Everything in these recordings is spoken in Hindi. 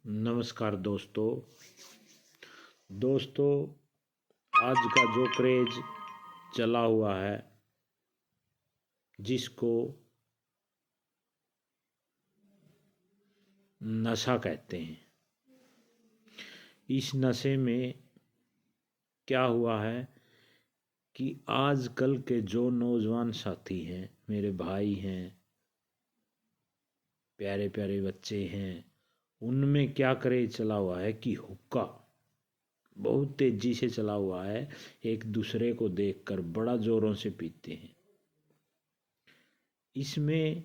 नमस्कार दोस्तों आज का जो क्रेज चला हुआ है जिसको नशा कहते हैं। इस नशे में क्या हुआ है कि आजकल के जो नौजवान साथी हैं, मेरे भाई हैं, प्यारे प्यारे बच्चे हैं, उनमें क्या क्रेज चला हुआ है कि हुक्का बहुत तेजी से चला हुआ है। एक दूसरे को देखकर बड़ा जोरों से पीते हैं। इसमें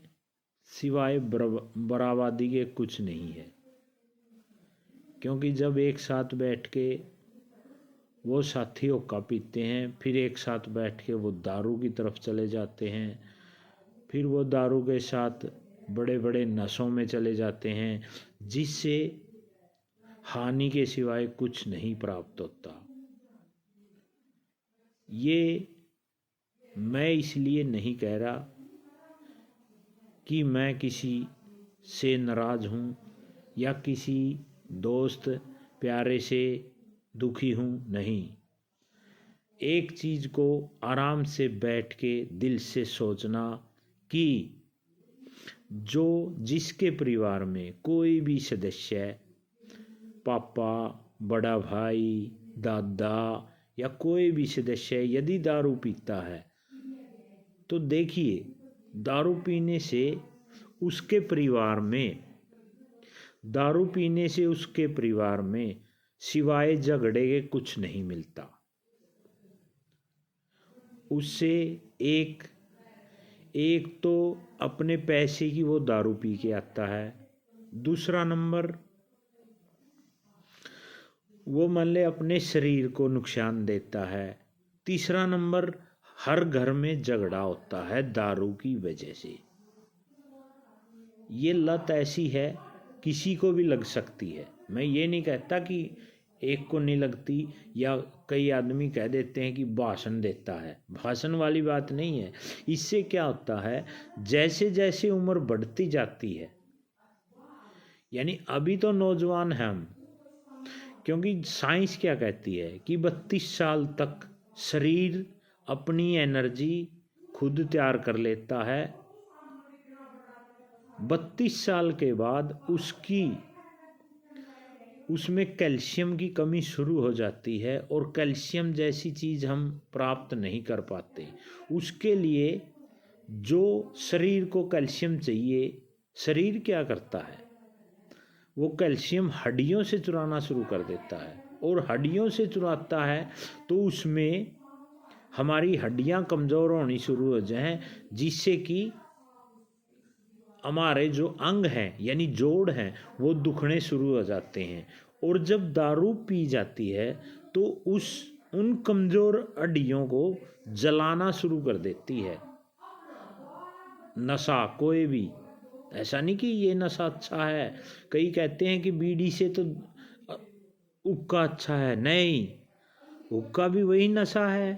सिवाय बराबादी के कुछ नहीं है, क्योंकि जब एक साथ बैठ के वो साथी हुक्का पीते हैं, फिर एक साथ बैठ के वो दारू की तरफ चले जाते हैं, फिर वो दारू के साथ बड़े बड़े नशों में चले जाते हैं, जिससे हानि के सिवाय कुछ नहीं प्राप्त होता। ये मैं इसलिए नहीं कह रहा कि मैं किसी से नाराज़ हूँ या किसी दोस्त प्यारे से दुखी हूँ, नहीं। एक चीज़ को आराम से बैठ के दिल से सोचना कि जो जिसके परिवार में कोई भी सदस्य है, पापा, बड़ा भाई, दादा या कोई भी सदस्य यदि दारू पीता है तो देखिए, दारू पीने से उसके परिवार में सिवाय झगड़े के कुछ नहीं मिलता। उससे एक तो अपने पैसे की वो दारू पी के आता है, दूसरा नंबर वो मान ले अपने शरीर को नुकसान देता है, तीसरा नंबर हर घर में झगड़ा होता है दारू की वजह से। ये लत ऐसी है किसी को भी लग सकती है। मैं ये नहीं कहता कि एक को नहीं लगती, या कई आदमी कह देते हैं कि भाषण देता है। भाषण वाली बात नहीं है। इससे क्या होता है, जैसे जैसे उम्र बढ़ती जाती है, यानी अभी तो नौजवान हैं हम, क्योंकि साइंस क्या कहती है कि 32 साल तक शरीर अपनी एनर्जी खुद तैयार कर लेता है। 32 साल के बाद उसमें कैल्शियम की कमी शुरू हो जाती है, और कैल्शियम जैसी चीज़ हम प्राप्त नहीं कर पाते। उसके लिए जो शरीर को कैल्शियम चाहिए, शरीर क्या करता है, वो कैल्शियम हड्डियों से चुराना शुरू कर देता है, और हड्डियों से चुराता है तो उसमें हमारी हड्डियां कमज़ोर होनी शुरू हो जाएं, जिससे कि हमारे जो अंग हैं यानी जोड़ हैं वो दुखने शुरू हो जाते हैं। और जब दारू पी जाती है तो उन कमज़ोर हड्डियों को जलाना शुरू कर देती है। नशा कोई भी, ऐसा नहीं कि ये नशा अच्छा है। कई कहते हैं कि बीड़ी से तो हुक्का अच्छा है। नहीं, हुक्का भी वही नशा है,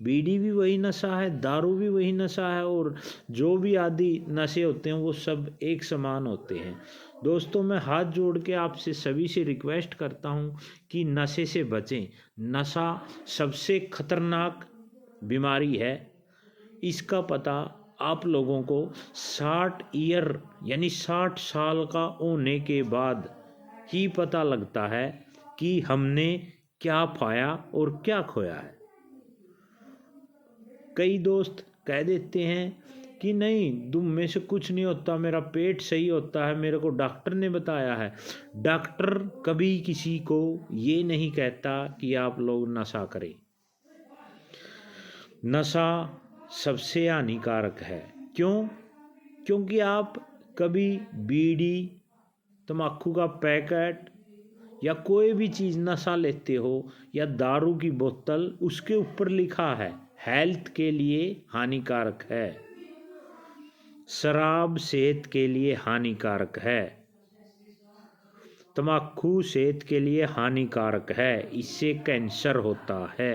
बीड़ी भी वही नशा है, दारू भी वही नशा है, और जो भी आदि नशे होते हैं वो सब एक समान होते हैं। दोस्तों, मैं हाथ जोड़ के आपसे सभी से रिक्वेस्ट करता हूँ कि नशे से बचें। नशा सबसे खतरनाक बीमारी है। इसका पता आप लोगों को 60 ईयर यानी 60 साल का होने के बाद ही पता लगता है कि हमने क्या पाया और क्या खोया है। कई दोस्त कह देते हैं कि नहीं, तुम में से कुछ नहीं होता, मेरा पेट सही होता है, मेरे को डॉक्टर ने बताया है। डॉक्टर कभी किसी को ये नहीं कहता कि आप लोग नशा करें। नशा सबसे हानिकारक है। क्यों? क्योंकि आप कभी बीड़ी, तम्बाकू का पैकेट या कोई भी चीज़ नशा लेते हो, या दारू की बोतल, उसके ऊपर लिखा है हेल्थ के लिए हानिकारक है, शराब सेहत के लिए हानिकारक है, तम्बाकू सेहत के लिए हानिकारक है, इससे कैंसर होता है।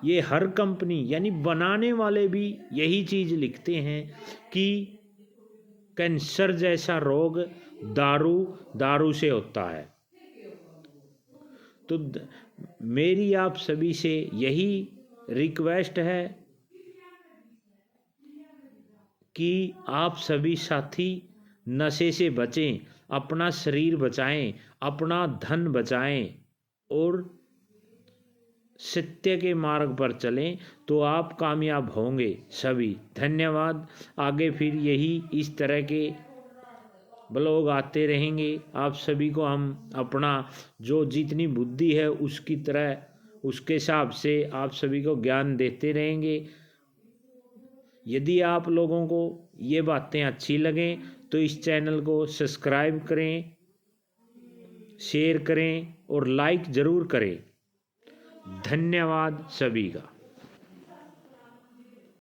ये हर कंपनी यानी बनाने वाले भी यही चीज़ लिखते हैं कि कैंसर जैसा रोग दारू से होता है। तो मेरी आप सभी से यही रिक्वेस्ट है कि आप सभी साथी नशे से बचें, अपना शरीर बचाएं, अपना धन बचाएं और सत्य के मार्ग पर चलें, तो आप कामयाब होंगे सभी। धन्यवाद। आगे फिर यही इस तरह के ब्लॉग आते रहेंगे। आप सभी को हम अपना जो जितनी बुद्धि है उसकी तरह उसके हिसाब से आप सभी को ज्ञान देते रहेंगे। यदि आप लोगों को ये बातें अच्छी लगें तो इस चैनल को सब्सक्राइब करें, शेयर करें और लाइक ज़रूर करें। धन्यवाद सभी का।